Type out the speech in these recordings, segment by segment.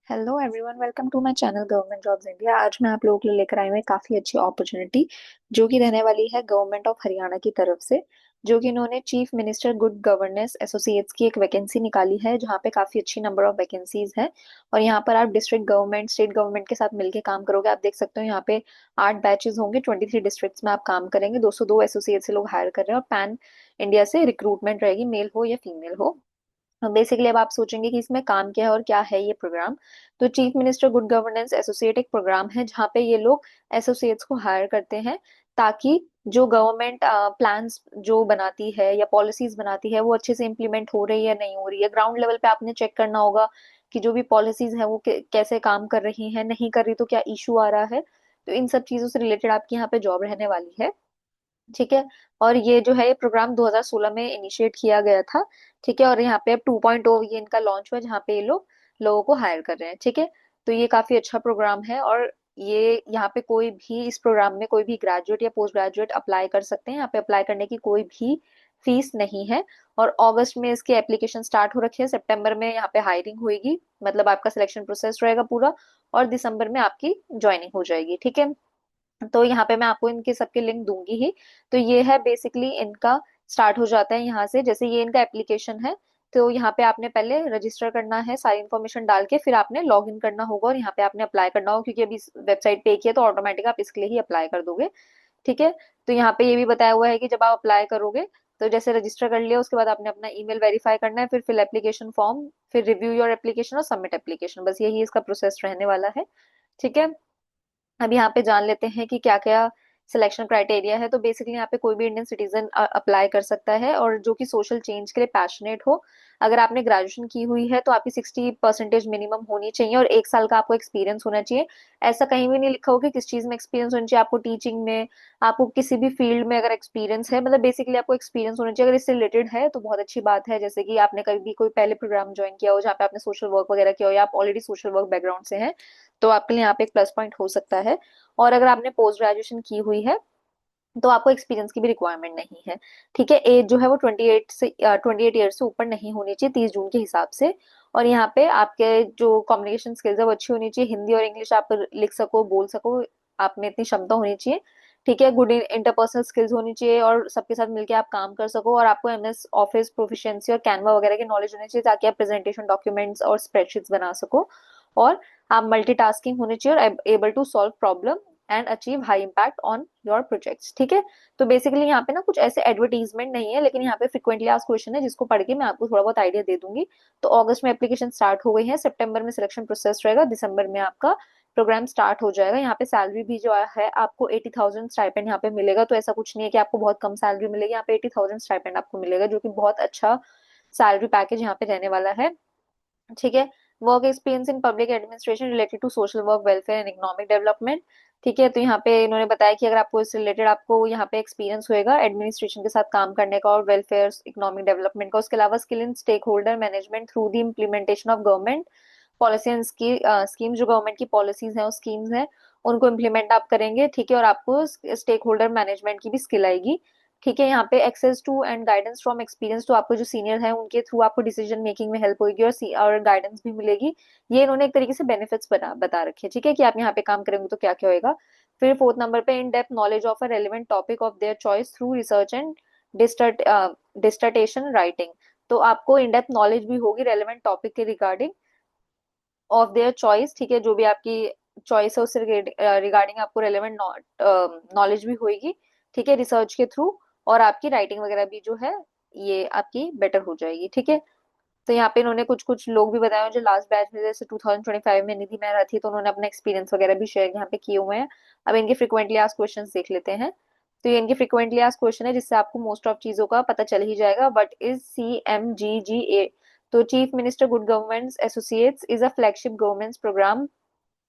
Hello everyone, welcome to my channel government jobs India. आज मैं आप लोगों के लिए लेकर आई हूँ एक काफी अच्छी अपॉर्चुनिटी जो कि रहने वाली है गवर्नमेंट ऑफ हरियाणा की तरफ से। जो कि इन्होंने chief minister good governance associates की एक वैकेंसी निकाली है, जहाँ पे काफी अच्छी नंबर ऑफ वैकेंसीज है। और यहाँ पर आप डिस्ट्रिक्ट गवर्नमेंट स्टेट गवर्नमेंट के साथ मिलकर काम करोगे। आप देख सकते हो यहाँ पे 8 बैचेस होंगे, 23 डिस्ट्रिक्ट्स में आप काम करेंगे। 202 एसोसिएट से लोग हायर कर रहे हैं और पैन इंडिया से रिक्रूटमेंट रहेगी, मेल हो या फीमेल हो। बेसिकली अब आप सोचेंगे कि इसमें काम क्या है और क्या है ये प्रोग्राम। तो chief minister good governance associate एक प्रोग्राम है जहाँ पे ये लोग एसोसिएट्स को हायर करते हैं, ताकि जो गवर्नमेंट प्लान्स जो बनाती है या पॉलिसीज बनाती है वो अच्छे से इम्प्लीमेंट हो रही है नहीं हो रही है। ग्राउंड लेवल पे आपने चेक करना होगा कि जो भी पॉलिसीज है वो कैसे काम कर रही है, नहीं कर रही तो क्या इशू आ रहा है। तो इन सब चीजों से रिलेटेड आपकी यहाँ पे जॉब रहने वाली है। ठीक है। और ये जो है ये प्रोग्राम 2016 में इनिशिएट किया गया था। ठीक है। और यहाँ पे अब 2.0 ये इनका लॉन्च हुआ, जहाँ पे ये लोग लोगों को हायर कर रहे हैं। ठीक है। तो ये काफी अच्छा प्रोग्राम है। और ये यहाँ पे कोई भी इस प्रोग्राम में कोई भी ग्रेजुएट या पोस्ट ग्रेजुएट अप्लाई कर सकते हैं। यहाँ पे अप्लाई करने की कोई भी फीस नहीं है। और अगस्त में इसकी एप्लीकेशन स्टार्ट हो रखी है, सितंबर में यहाँ पे हायरिंग होगी, मतलब आपका सिलेक्शन प्रोसेस रहेगा पूरा। और दिसंबर में आपकी ज्वाइनिंग हो जाएगी। ठीक है। तो यहाँ पे मैं आपको इनके सबके लिंक दूंगी ही। तो ये है बेसिकली इनका स्टार्ट हो जाता है यहाँ से। जैसे ये इनका एप्लीकेशन है, तो यहाँ पे आपने पहले रजिस्टर करना है सारी इन्फॉर्मेशन डाल के, फिर आपने लॉग इन करना होगा और यहाँ पे आपने अप्लाई करना होगा, क्योंकि अभी वेबसाइट पे किया तो ऑटोमेटिक आप इसके लिए ही अप्लाई कर दोगे। ठीक है। तो यहाँ पे ये भी बताया हुआ है कि जब आप अप्लाई करोगे तो जैसे रजिस्टर कर लिया उसके बाद आपने अपना ईमेल वेरीफाई करना है, फिर फिल एप्लीकेशन फॉर्म, फिर रिव्यू योर एप्लीकेशन और सबमिट एप्लीकेशन। बस यही इसका प्रोसेस रहने वाला है। ठीक है। अब यहाँ पे जान लेते हैं कि क्या क्या सिलेक्शन क्राइटेरिया है। तो बेसिकली यहाँ पे कोई भी इंडियन सिटीजन अप्लाई कर सकता है और जो कि सोशल चेंज के लिए पैशनेट हो। अगर आपने ग्रेजुएशन की हुई है तो आपकी 60% मिनिमम होनी चाहिए और 1 साल का आपको एक्सपीरियंस होना चाहिए। ऐसा कहीं भी नहीं लिखा होगा कि किस चीज में एक्सपीरियंस होना चाहिए। आपको टीचिंग में, आपको किसी भी फील्ड में अगर एक्सपीरियंस है, मतलब बेसिकली आपको एक्सपीरियंस होना चाहिए। अगर इससे रिलेटेड है तो बहुत अच्छी बात है, जैसे कि आपने कभी भी कोई पहले प्रोग्राम ज्वाइन किया हो जहाँ पे आपने सोशल वर्क वगैरह किया हो, या आप ऑलरेडी सोशल वर्क बैकग्राउंड से हैं, तो आपके लिए यहाँ पे एक प्लस पॉइंट हो सकता है। और अगर आपने पोस्ट ग्रेजुएशन की हुई है तो आपको एक्सपीरियंस की भी रिक्वायरमेंट नहीं है। ठीक है। एज जो है वो 28 ईयर से ऊपर नहीं होनी चाहिए 30 जून के हिसाब से। और यहाँ पे आपके जो कम्युनिकेशन स्किल्स है वो अच्छी होनी चाहिए। हिंदी और इंग्लिश आप लिख सको, बोल सको, आप में इतनी क्षमता होनी चाहिए। ठीक है। गुड इंटरपर्सनल स्किल्स होनी चाहिए और सबके साथ मिलकर आप काम कर सको। और आपको एमएस ऑफिस प्रोफिशिएंसी और कैनवा वगैरह की नॉलेज होनी चाहिए, ताकि आप प्रेजेंटेशन डॉक्यूमेंट्स और स्प्रेडशीट्स बना सको। और आप मल्टीटास्किंग होने चाहिए और able to solve problem and achieve high impact on your projects. ठीक है। तो बेसिकली यहाँ पे ना कुछ ऐसे एडवर्टीजमेंट नहीं है, लेकिन यहाँ पे फ्रिक्वेंटली आस्क्ड क्वेश्चन है जिसको पढ़ के मैं आपको थोड़ा बहुत आइडिया दे दूंगी। तो अगस्त में एप्लीकेशन स्टार्ट हो गई है, सितंबर में सिलेक्शन प्रोसेस रहेगा, दिसंबर में आपका प्रोग्राम स्टार्ट हो जाएगा। यहाँ पे सैलरी भी जो है आपको 80,000 स्टाइपेंड यहाँ पे मिलेगा। तो ऐसा कुछ नहीं है कि आपको बहुत कम सैलरी मिलेगी, यहाँ पे 80,000 स्टाइपेंड आपको मिलेगा, जो कि बहुत अच्छा सैलरी पैकेज यहाँ पे रहने वाला है। ठीक है। Work experience in public administration related to social work, welfare and economic development. ठीक है। तो यहाँ पे इन्होंने बताया कि अगर आपको इससे रिलेटेड आपको यहाँ पे एक्सपीरियंस होएगा एडमिनिस्ट्रेशन के साथ काम करने का और वेलफेयर इकोनॉमिक डेवलपमेंट का, उसके अलावा skill in stakeholder management through the implementation of government policy and scheme, जो गवर्नमेंट की पॉलिसीज हैं और स्कीम्स हैं उनको इम्प्लीमेंट आप करेंगे। ठीक है। और आपको स्टेक होल्डर मैनेजमेंट की भी स्किल आएगी। ठीक है। यहाँ पे access to and guidance from experience, तो आपको जो सीनियर है उनके थ्रू आपको डिसीजन मेकिंग में हेल्प होगी और गाइडेंस भी मिलेगी। ये इन्होंने एक तरीके से बेनिफिट्स बता रखे हैं। ठीक है, कि आप यहाँ पे काम करेंगे तो क्या क्या होएगा। फिर फोर्थ नंबर पे in depth knowledge of a relevant topic of their choice through research and dissertation writing. तो आपको इन डेप्थ नॉलेज भी होगी रेलिवेंट टॉपिक के रिगार्डिंग ऑफ देयर चॉइस। ठीक है। जो भी आपकी चॉइस है उससे रिगार्डिंग आपको रेलेवेंट नॉलेज भी होगी। ठीक है, रिसर्च के थ्रू। और आपकी राइटिंग वगैरह भी जो है ये आपकी बेटर हो जाएगी। ठीक है। तो यहाँ पे इन्होंने कुछ कुछ लोग भी बताए हैं जो लास्ट बैच में, जैसे 2025 में निधि मेहरा थी, तो उन्होंने अपना एक्सपीरियंस वगैरह भी शेयर यहाँ पे किए हुए हैं। अब इनके फ्रिक्वेंटली आस्क्ड क्वेश्चंस देख लेते हैं। तो ये इनके फ्रिक्वेंटली आस्क्ड क्वेश्चन है, जिससे आपको मोस्ट ऑफ चीजों का पता चल ही जाएगा। What is CMGGA? तो chief minister good governance associates is a flagship governance program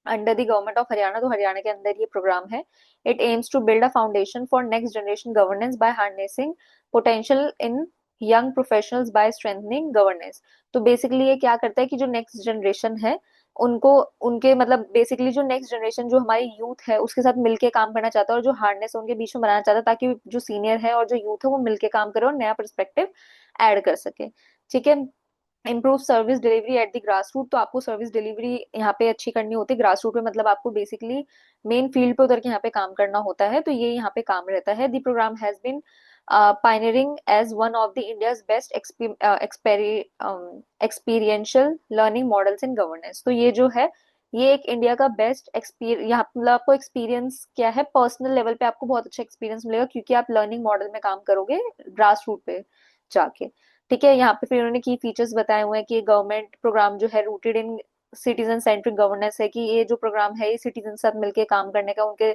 under the government of Haryana. तो हरियाणा के अंदर ये प्रोग्राम है। It aims to build a foundation for next generation governance by harnessing potential in young professionals by strengthening governance. तो basically ये क्या करता है कि जो नेक्स्ट जनरेशन है उनको, उनके मतलब बेसिकली जो नेक्स्ट जनरेशन जो हमारी यूथ है उसके साथ मिलके काम करना चाहता है और जो हार्नेस उनके बीच में बनाना चाहता है, ताकि जो सीनियर है और जो यूथ है वो मिलके काम करे और नया पर्सपेक्टिव ऐड कर सके। ठीक है। Improve service delivery at the grass root, तो आपको सर्विस डिलीवरी यहाँ पे अच्छी करनी होती है ग्रास रूट पे, मतलब आपको बेसिकली मेन फील्ड पे उतर के यहाँ पे काम करना होता है, तो ये यहाँ पे काम रहता है। The program has been pioneering as one of the India's best experiential learning models in governance। तो ये जो है ये एक इंडिया का बेस्ट एक्सपीरियंस, यहाँ मतलब आपको एक्सपीरियंस क्या है, पर्सनल लेवल पे आपको बहुत अच्छा एक्सपीरियंस मिलेगा, क्योंकि आप लर्निंग मॉडल में काम करोगे ग्रास रूट पे जाके। ठीक है, यहाँ पे फिर उन्होंने की फीचर्स बताए हुए हैं कि गवर्नमेंट प्रोग्राम जो है rooted in citizen centric governance है, कि ये जो प्रोग्राम है ये सिटीजन के साथ मिलके काम करने का, उनके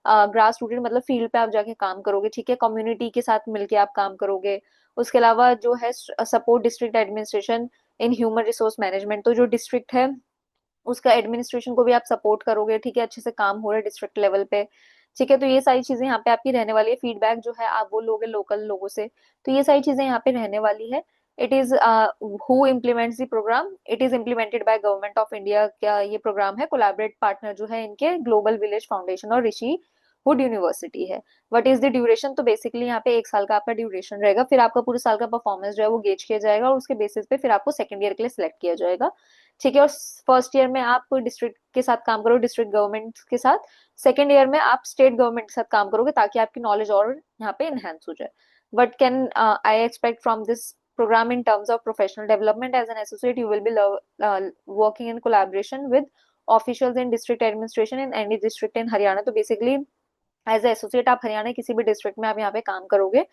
ग्रास रूटेड मतलब फील्ड पे आप जाके काम करोगे। ठीक है, कम्युनिटी के साथ मिलके आप काम करोगे। उसके अलावा जो है support district administration in human resource management, तो जो डिस्ट्रिक्ट है उसका एडमिनिस्ट्रेशन को भी आप सपोर्ट करोगे। ठीक है, अच्छे से काम हो रहा है डिस्ट्रिक्ट लेवल पे। ठीक है, तो ये सारी चीजें यहाँ पे आपकी रहने वाली है। फीडबैक जो है आप वो लोगे लोकल लोगों से, तो ये सारी चीजें यहाँ पे रहने वाली है। It is who implements the program, it is implemented by government of India का ये प्रोग्राम है। कोलैबोरेट पार्टनर जो है इनके ग्लोबल विलेज फाउंडेशन और ऋषि वुड यूनिवर्सिटी है। व्हाट इज द ड्यूरेशन, तो बेसिकली यहाँ पे 1 साल का आपका ड्यूरेशन रहेगा, फिर आपका पूरे साल का परफॉर्मेंस जो है वो गेज किया जाएगा और उसके बेसिस पे फिर आपको सेकंड ईयर के लिए सिलेक्ट किया जाएगा। ठीक है, और फर्स्ट ईयर में आप डिस्ट्रिक्ट के साथ काम करो, डिस्ट्रिक्ट गवर्नमेंट के साथ। सेकेंड ईयर में आप स्टेट गवर्नमेंट के साथ काम करोगे, ताकि आपकी नॉलेज और यहाँ पे इनहेंस हो जाए। What can I expect from this program in terms of professional development? As an associate you will be working in collaboration with officials in district administration in any district in Haryana। तो basically as a associate आप हरियाणा किसी भी district में आप यहाँ पे काम करोगे।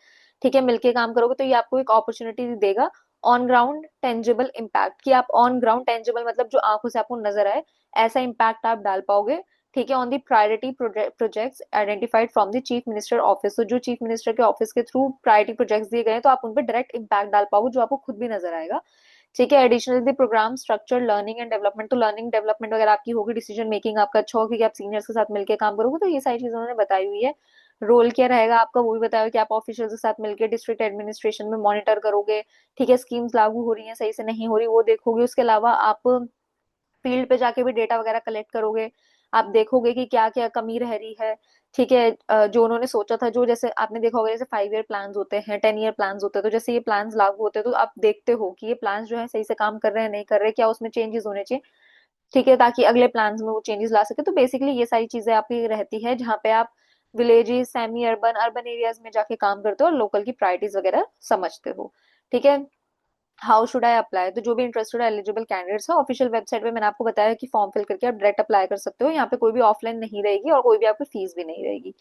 ठीक है, मिलके काम करोगे, तो ये आपको एक अपॉर्चुनिटी देगा ऑन ग्राउंड टेंजिबल इम्पैक्ट, कि आप ऑन ग्राउंड टेंजिबल मतलब जो आंखों से आपको नजर आए ऐसा इम्पैक्ट आप डाल पाओगे। ठीक है, on the priority projects identified from the chief minister office, तो जो चीफ मिनिस्टर के ऑफिस के थ्रू प्रायोरिटी प्रोजेक्ट्स दिए गए तो आप उन पर डायरेक्ट इम्पैक्ट डाल पाओगे, जो आपको खुद भी नजर आएगा। ठीक है, additional the program structure learning and development, तो लर्निंग डेवलपमेंट वगैरह आपकी होगी, डिसीजन मेकिंग आपका अच्छा होगा क्योंकि आप सीनियर्स के साथ मिलकर काम करोगे, तो ये सारी चीजें उन्होंने बताई हुई है। रोल क्या रहेगा आपका वो भी बताया कि आप ऑफिशियल के साथ मिलकर डिस्ट्रिक्ट एडमिनिस्ट्रेशन में मॉनिटर करोगे। ठीक है, स्कीम्स लागू हो रही हैं सही से नहीं हो रही वो देखोगे। उसके अलावा आप फील्ड पे जाके भी डेटा वगैरह कलेक्ट करोगे, आप देखोगे कि क्या क्या कमी रह रही है। ठीक है, जो उन्होंने सोचा था, जो जैसे आपने देखा होगा जैसे 5 ईयर प्लान होते हैं, 10 ईयर प्लान होते हैं, तो जैसे ये प्लान लागू होते हैं तो आप देखते हो कि ये प्लान जो है सही से काम कर रहे हैं नहीं कर रहे, क्या उसमें चेंजेस होने चाहिए। ठीक है, ताकि अगले प्लान में वो चेंजेस ला सके। तो बेसिकली ये सारी चीजें आपकी रहती है जहाँ पे आप villages, semi urban, urban areas में जाके काम करते हो और लोकल की प्रायोरिटीज वगैरह समझते हो। ठीक है, हाउ शुड आई अप्लाई, तो जो भी इंटरेस्टेड एलिजिबल कैंडिडेट्स है ऑफिशियल वेबसाइट पे मैंने आपको बताया कि फॉर्म फिल करके आप डायरेक्ट अप्लाई कर सकते हो, यहाँ पे कोई भी ऑफलाइन नहीं रहेगी और कोई भी आपकी फीस भी नहीं रहेगी।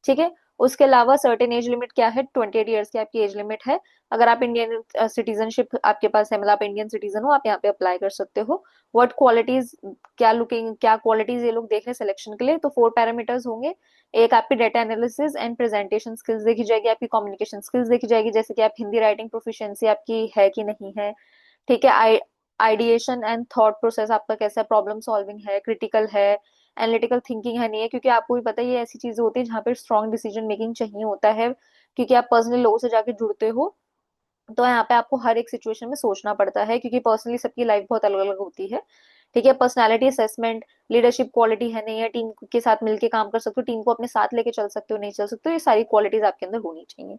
ठीक है, उसके अलावा सर्टेन एज लिमिट क्या है, 28 ईयर्स की आपकी एज लिमिट है। अगर आप इंडियन सिटीजनशिप आपके पास है, मतलब आप इंडियन सिटीजन हो, आप यहाँ पे अप्लाई कर सकते हो। व्हाट क्वालिटीज, क्या क्वालिटीज ये लोग देख रहे हैं सिलेक्शन के लिए, तो 4 पैरामीटर्स होंगे। एक आपकी data analysis and presentation skills देखी जाएगी, आपकी कम्युनिकेशन स्किल्स देखी जाएगी, जैसे कि आप हिंदी राइटिंग प्रोफिशिएंसी आपकी है कि नहीं है। ठीक है, आइडिएशन एंड थॉट प्रोसेस आपका कैसा है, प्रॉब्लम सॉल्विंग है, क्रिटिकल है, एनालिटिकल थिंकिंग है नहीं है, क्योंकि आपको भी पता है ये ऐसी चीजें होती है जहाँ पे स्ट्रॉन्ग डिसीजन मेकिंग चाहिए होता है, क्योंकि आप पर्सनली लोगों से जाके जुड़ते हो। तो यहाँ पे आपको हर एक सिचुएशन में सोचना पड़ता है, क्योंकि पर्सनली सबकी लाइफ बहुत अलग अलग होती है। ठीक है, पर्सनालिटी असेसमेंट, लीडरशिप क्वालिटी है नहीं है, टीम के साथ मिलके काम कर सकते हो, टीम को अपने साथ लेके चल सकते हो नहीं चल सकते हो, ये सारी क्वालिटीज आपके अंदर होनी चाहिए।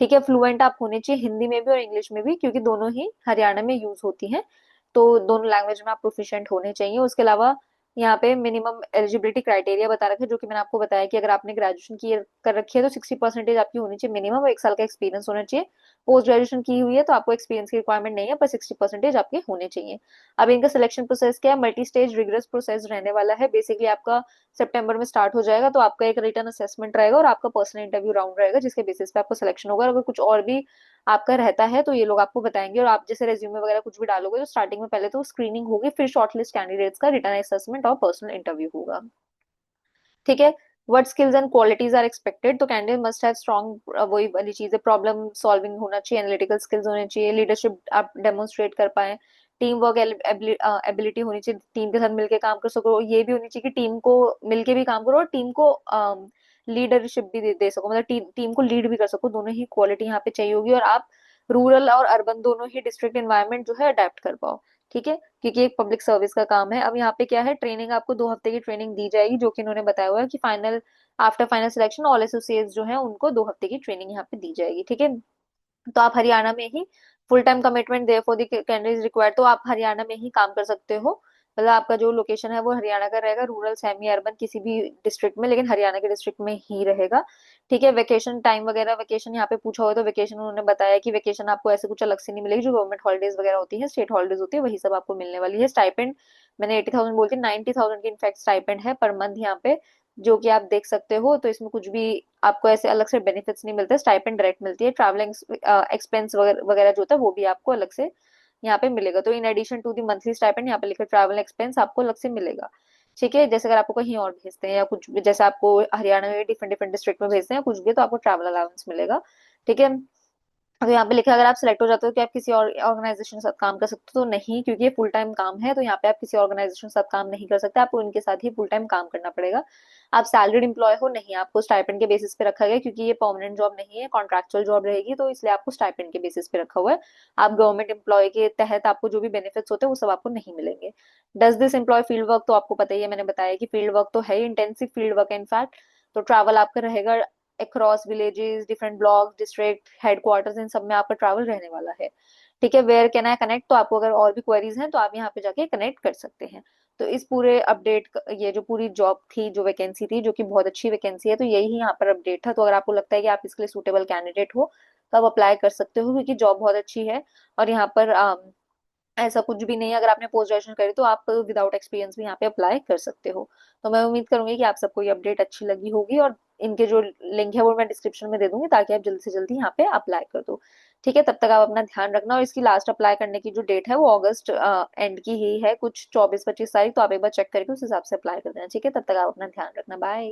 ठीक है, फ्लुएंट आप होने चाहिए हिंदी में भी और इंग्लिश में भी, क्योंकि दोनों ही हरियाणा में यूज होती हैं, तो दोनों लैंग्वेज में आप प्रोफिशिएंट होने चाहिए। उसके अलावा यहाँ पे मिनिमम एलिजिबिलिटी क्राइटेरिया बता रखा है, जो कि मैंने आपको बताया कि अगर आपने ग्रेजुएशन की कर रखी है तो 60% आपकी होनी चाहिए मिनिमम, 1 साल का एक्सपीरियंस होना चाहिए। पोस्ट ग्रेजुएशन की हुई है तो आपको एक्सपीरियंस की रिक्वायरमेंट नहीं है, पर 60% आपके होने चाहिए। अब इनका सिलेक्शन प्रोसेस क्या है, मल्टी स्टेज रिगरस प्रोसेस रहने वाला है। बेसिकली आपका सितंबर में स्टार्ट हो जाएगा, तो आपका एक रिटर्न असेसमेंट रहेगा और आपका पर्सनल इंटरव्यू राउंड रहेगा, जिसके बेसिस पे आपको सिलेक्शन होगा। अगर कुछ और भी आपका रहता है तो ये लोग आपको बताएंगे, और आप जैसे रेज्यूमे वगैरह कुछ भी डालोगे तो स्टार्टिंग में पहले तो स्क्रीनिंग होगी, फिर शॉर्टलिस्ट कैंडिडेट्स का रिटर्न असेसमेंट और पर्सनल इंटरव्यू होगा। ठीक है, what skills and qualities are expected, तो कैंडिडेट मस्ट हैव स्ट्रॉन्ग, वही वाली चीज है, प्रॉब्लम सॉल्विंग होना चाहिए, एनालिटिकल स्किल्स होने चाहिए, लीडरशिप आप डेमोन्स्ट्रेट कर पाए, टीम वर्क एबिलिटी होनी चाहिए, टीम के साथ मिलकर काम कर सको, ये भी होनी चाहिए कि टीम को मिलके भी काम करो और टीम को लीडरशिप भी दे सको, मतलब टीम को लीड भी कर सको, दोनों ही क्वालिटी यहाँ पे चाहिए होगी, और आप रूरल और अर्बन दोनों ही डिस्ट्रिक्ट एनवायरनमेंट जो है अडेप्ट कर पाओ। ठीक है, क्योंकि एक पब्लिक सर्विस का काम है। अब यहाँ पे क्या है, ट्रेनिंग आपको 2 हफ्ते की ट्रेनिंग दी जाएगी, जो कि इन्होंने बताया हुआ है कि final after final selection all associates जो है उनको 2 हफ्ते की ट्रेनिंग यहाँ पे दी जाएगी। ठीक है, तो आप हरियाणा में ही full time commitment there for the candidate required, तो आप हरियाणा में ही काम कर सकते हो। मतलब आपका जो लोकेशन है वो हरियाणा का रहेगा, रूरल सेमी अर्बन किसी भी डिस्ट्रिक्ट में, लेकिन हरियाणा के डिस्ट्रिक्ट में ही रहेगा। ठीक है, वेकेशन टाइम वगैरह, वेकेशन यहाँ पे पूछा हुआ तो वेकेशन उन्होंने बताया कि वेकेशन आपको ऐसे कुछ अलग से नहीं मिलेगी, जो गवर्नमेंट हॉलीडेज वगैरह होती है, स्टेट हॉलीडेज होती है, वही सब आपको मिलने वाली है। स्टाइपेंड मैंने 80,000 बोलती, 90,000 की इनफैक्ट स्टाइपेंड है पर मंथ यहाँ पे, जो कि आप देख सकते हो। तो इसमें कुछ भी आपको ऐसे अलग से बेनिफिट्स नहीं मिलते, स्टाइपेंड डायरेक्ट मिलती है। ट्रैवलिंग एक्सपेंस वगैरह जो होता है वो भी आपको अलग से यहाँ पे मिलेगा। तो in addition to the monthly stipend यहाँ पे लिखा ट्रैवल एक्सपेंस आपको अलग से मिलेगा। ठीक है, जैसे अगर आपको कहीं और भेजते हैं या कुछ भी, जैसे आपको हरियाणा में डिफरेंट डिफरेंट डिस्ट्रिक्ट में भेजते हैं कुछ भी, तो आपको ट्रैवल अलाउंस मिलेगा। ठीक है, तो यहाँ पे लिखा है अगर आप सिलेक्ट हो जाते हो कि आप किसी और ऑर्गेनाइजेशन के साथ काम कर सकते हो, तो नहीं, क्योंकि ये फुल टाइम काम है, तो यहाँ पे आप किसी ऑर्गेनाइजेशन के साथ काम नहीं कर सकते, आपको इनके साथ ही फुल टाइम काम करना पड़ेगा। आप सैलरीड एम्प्लॉय हो, नहीं, आपको स्टाइपेंड के बेसिस पे रखा गया, क्योंकि ये परमानेंट जॉब नहीं है, कॉन्ट्रैक्चुअल जॉब रहेगी, तो इसलिए आपको स्टाइपेंड के बेसिस पे रखा हुआ है। आप गवर्नमेंट एम्प्लॉय के तहत आपको जो भी बेनिफिट्स होते हैं वो सब आपको नहीं मिलेंगे। Does this employ field work, तो आपको पता ही है, मैंने बताया कि फील्ड वर्क तो है, इंटेंसिव फील्ड वर्क है इनफैक्ट। तो ट्रैवल आपका रहेगा across villages, different block, district headquarters, इन सब में आपका ट्रैवल रहने वाला है। ठीक है, वेयर कैन आई कनेक्ट, तो आपको अगर और भी क्वेरीज हैं तो आप यहाँ पे जाके कनेक्ट कर सकते हैं। तो इस पूरे अपडेट, ये जो पूरी जॉब थी, जो वैकेंसी थी, जो कि बहुत अच्छी वैकेंसी है, तो यही यहाँ पर अपडेट था। तो अगर आपको लगता है कि आप इसके लिए सूटेबल कैंडिडेट हो तो आप अप्लाई कर सकते हो, क्योंकि जॉब बहुत अच्छी है। और यहाँ पर ऐसा कुछ भी नहीं है, अगर आपने पोस्ट ग्रेजुएशन करी तो आप विदाउट एक्सपीरियंस भी यहाँ पे अप्लाई कर सकते हो। तो मैं उम्मीद करूंगी कि आप सबको ये अपडेट अच्छी लगी होगी, और इनके जो लिंक है वो मैं डिस्क्रिप्शन में दे दूंगी, ताकि आप जल्दी से जल्दी यहाँ पे अप्लाई कर दो। ठीक है, तब तक आप अपना ध्यान रखना, और इसकी लास्ट अप्लाई करने की जो डेट है वो अगस्त एंड की ही है, कुछ 24-25 तारीख, तो आप एक बार चेक करके उस हिसाब से अप्लाई कर देना। ठीक है, तब तक आप अपना ध्यान रखना, बाय।